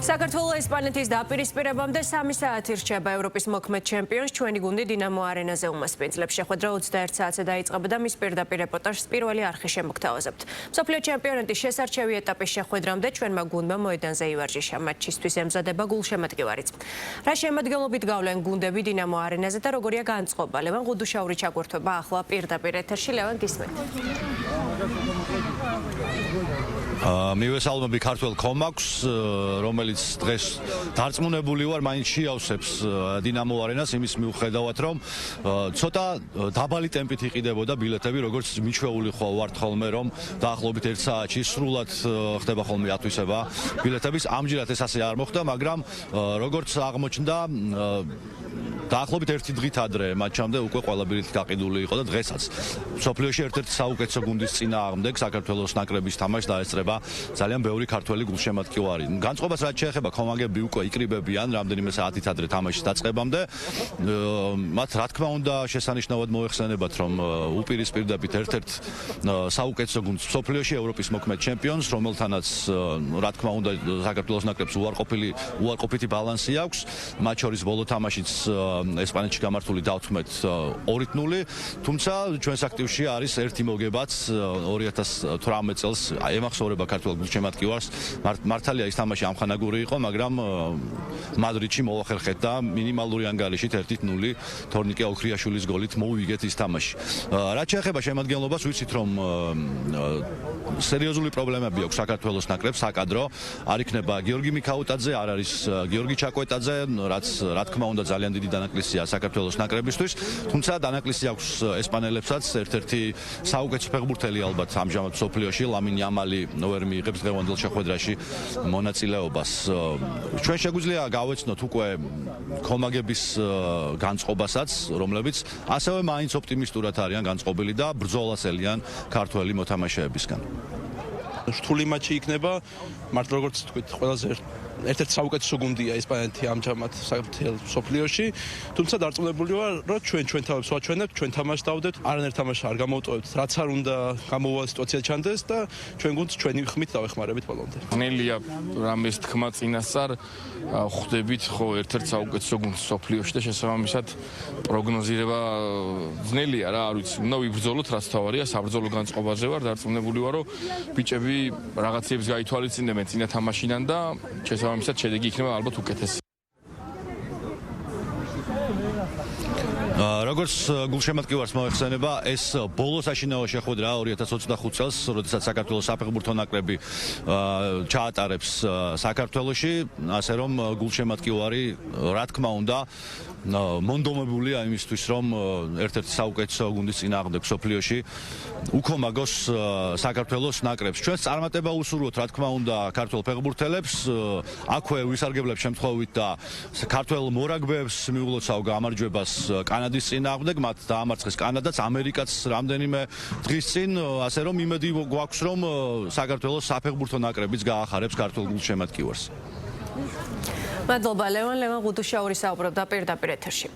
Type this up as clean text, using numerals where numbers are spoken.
საქართველოს ესპანეთის დაპირისპირებამდე 3 საათი რჩება ევროპის მოქმედ ჩემპიონს ჩვენი გუნდი დინამო არენაზე უმასპინძლებს. შეხვედრა 21 საათზე დაიწყება და მის პირდაპირ რეპორტაჟს პირველი არხი შემოგთავაზებთ. მსოფლიო ჩემპიონატის შესარჩევი ეტაპის შეხვედრამდე ჩვენმა გუნდმა მოედანზე ივარჯიშა. მატჩისთვის ემზადება გულშემატკივარიც. რა შემადგენლობით გავლენ გუნდები დინამო არენაზე და როგორია განწყობა? ლევან ღუდუშაური ჩაგვერთვება ახლა პირდაპირ ეთერში. ლევან, გისმენთ. მივესალმები ქართველ კომაქვს, რომელიც დღეს დარწმუნებული ვარ, მაინც შეავსებს დინამო არენას იმის მიუხედავად, რომ ცოტა დაბალი ტემპით იყიდებოდა ბილეთები, როგორც მიჩვეული ვართ ხოლმე, რომ დაახლოებით 1 საათში სრულად ხდება ხოლმე ათვისება ბილეთების. ამჯერად ეს ასე არ მოხდა, მაგრამ როგორც აღმოჩნდა, დაახლოებით 1 დღით ადრე მატჩამდე უკვე ყველა ბილეთი გაყიდული იყო და დღესაც მსოფლიოში ერთ-ერთი საუკეთესო გუნდის წინააღმდეგ საქართველოს ნაკრების თამაშს დაესწრება ძალიან ბევრი ქართველი გულშემატკივარი. განწყობას რაც შეეხება, კომაგები უკვე იკრიბებიან რამდენიმე საათით ადრე თამაშის დაწყებამდე. მათ რა თქმა უნდა შესანიშნავად მოეხსენებათ, რომ უპირისპირდებით ერთ-ერთ საუკეთესო გუნდს მსოფლიოში, ევროპის მოქმედ ჩემპიონს, რომელთანაც რა თქმა უნდა საქართველოს ნაკრებს უარყოფითი ბალანსი აქვს. მათ შორის ბოლო თამაშიც ესპანეთში გამართული დავთქმეთ 2-0, თუმცა ჩვენს აქტივში არის ერთი მოგებაც 2018 წელს ემახსოვრება ქართველ გულშემატკივარს. მართალია ის თამაში ამხანაგური იყო, მაგრამ მადრიდში მოახერხეთ და მინიმალური ანგარიშით 1-0 თორნიკე ოქრიაშვილის გოლით მოუვიგეთ ის თამაში. რაც შეეხება შემადგენლობას, ვიცით რომ სერიოზული პრობლემები აქვს საქართველოს ნაკრებს საკადრო. არ იქნება გიორგი მიქაუტაძე, არ არის გიორგი ჩაკვეტაძე, რაც რა თქმა უნდა ძალიან დიდი დანაკლისია საქართველოს ნაკრებისთვის, თუმცა დანაკლისი აქვს ესპანელებსაც. ერთ-ერთი საუკეთესო ფეხბურთელი ალბათ ამჟამად მსოფლიოში, ლამინ იამალი ვერ მიიღებს დღევანდელ შეხვედრაში მონაწილეობას. ჩვენ შეგვიძლია გავეცნოთ უკვე კომაგების განწყობასაც, რომლებიც ასევე მაინც ოპტიმისტურად არიან განწყობილი და ბრძოლას ელიან ქართველი მოთამაშეებისგან. რთული მატჩი იქნება, მარტო როგორც თქვით, ყველაზე ერთ-ერთი საუკეთესო გუნდია ესპანეთი ამჯამად მსოფლიოში, თუმცა დარწმუნებული ვარ, რომ ჩვენ თამაშს ვაჩვენებთ, ჩვენ თამაშს დავდეთ, არანაირ თამაშს არ გამოვტოვებთ, რაც არ უნდა გამოვავალ სიტუაცია ჩანდეს და ჩვენ გუნდს ჩვენი ხმით დავეხმარებით ბოლომდე. ნელია რამეს თქმა წინასწარ ხვდებით ხო ერთ-ერთ საუკეთესო გუნდს მსოფლიოში და შესაბამისად პროგნოზირება ძნელია რა, არ ვიცი, უნდა ვიბრძოლოთ, რაც თავარია, საბრძოლო განწყობაზე ვარ, დარწმუნებული ვარ, რომ ბიჭები რაღაცებს გაითვალისწინებენ წინა თამაშიდან და შესაბამისად შედეგი იქნება ალბათ უკეთესი. როგორც გულშემატკივარს მოეხსენება, ეს ბოლო საშინაო შეხვედრა 2025 წელს, როდესაც საქართველოს საფეხბურთო ნაკრები ჩაატარებს საქართველოში, ასე რომ გულშემატკივარი რა თქმა უნდა მონდომებულია იმისთვის, რომ ერთ-ერთი საუკეთესო გუნდის წინააღმდეგ მსოფლიოში უქომაგოს საქართველოს ნაკრებს. ჩვენს წარმატება უსურვოთ რა თქმა უნდა ქართველ ფეხბურთელებს, აქვე ვისარგებლებ შემთხვევით და ქართველ მორაგბეებს მიულოცავ გამარჯვებას კანადის წინააღმდეგ, მათ დაამარცხეს კანადაც, ამერიკაც რამდენიმე დღის წინ, ასე რომ იმედი გვაქვს, რომ საქართველოს საფეხბურთო ნაკრებიც გაახარებს ქართულ გულშემატკივარს. მადლობა ლევან ღუდუშაური საუბრობდა პირდაპირ ეთერში.